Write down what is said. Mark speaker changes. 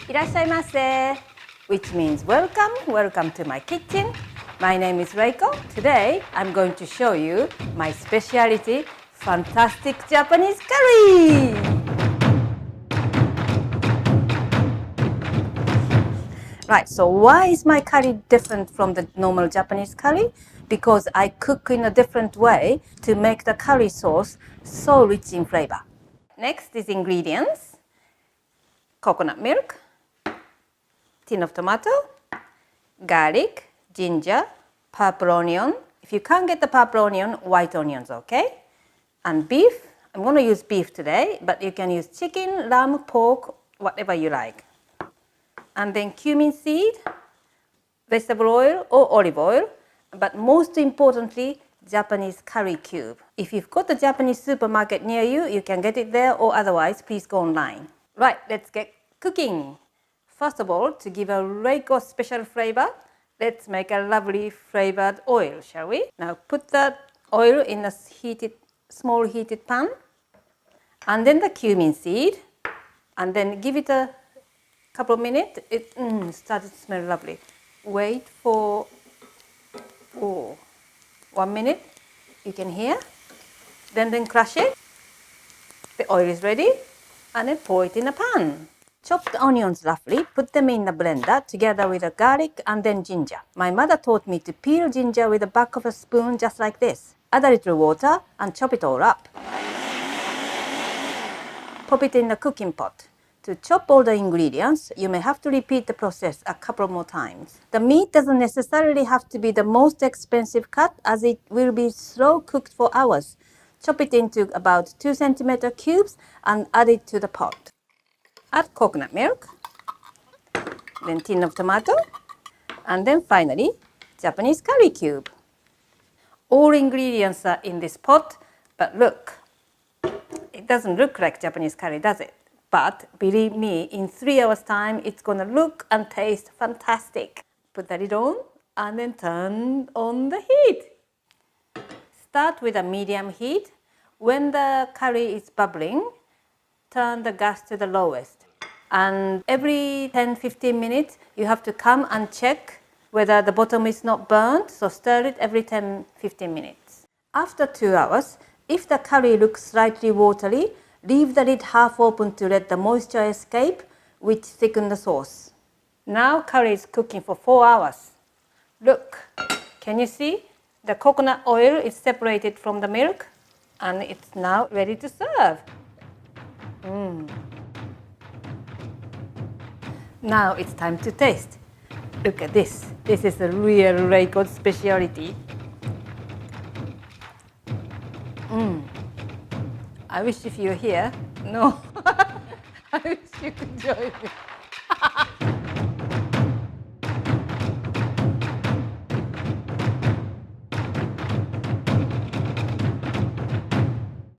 Speaker 1: いらっしゃいませ which means welcome to my kitchen. My name is Reiko. Today I'm going to show you my speciality, fantastic Japanese curry. Right, so why is my curry different from the normal Japanese curry? Because I cook in a different way to make the curry sauce so rich in flavor. Next is ingredients: coconut milk, tin of tomato, garlic, ginger, purple onion. If you can't get the purple onion, white onions, okay? And beef. I'm going to use beef today, but you can use chicken, lamb, pork, whatever you like. And then cumin seed, vegetable oil or olive oil, but most importantly, Japanese curry cube. If you've got the Japanese supermarket near you, you can get it there, or otherwise, please go online. Right, let's get cooking. First of all, to give a Reiko special flavor, let's make a lovely flavored oil, shall we? Now put the oil in a small heated pan, and then the cumin seed, and then give it a couple of minutes. It started to smell lovely. Wait for 1 minute. You can hear. Then crush it. The oil is ready, and then pour it in a pan. Chop the onions roughly, put them in the blender together with the garlic and then ginger. My mother taught me to peel ginger with the back of a spoon just like this. Add a little water and chop it all up. Pop it in the cooking pot. To chop all the ingredients, you may have to repeat the process a couple more times. The meat doesn't necessarily have to be the most expensive cut, as it will be slow cooked for hours. Chop it into about 2 centimeter cubes and add it to the pot. Add coconut milk, then tin of tomato, and then finally, Japanese curry cube. All ingredients are in this pot, but look, it doesn't look like Japanese curry, does it? But believe me, in 3 hours time, it's gonna look and taste fantastic. Put the lid on and then turn on the heat. Start with a medium heat. When the curry is bubbling, turn the gas to the lowest. And every 10-15 minutes, you have to come and check whether the bottom is not burnt, so stir it every 10-15 minutes. After 2 hours, if the curry looks slightly watery, leave the lid half open to let the moisture escape, which thickens the sauce. Now curry is cooking for 4 hours. Look, can you see? The coconut oil is separated from the milk, and it's now ready to serve. Now it's time to taste. Look at this. This is a real Reiko speciality. I wish if you were here. No, I wish you could join me.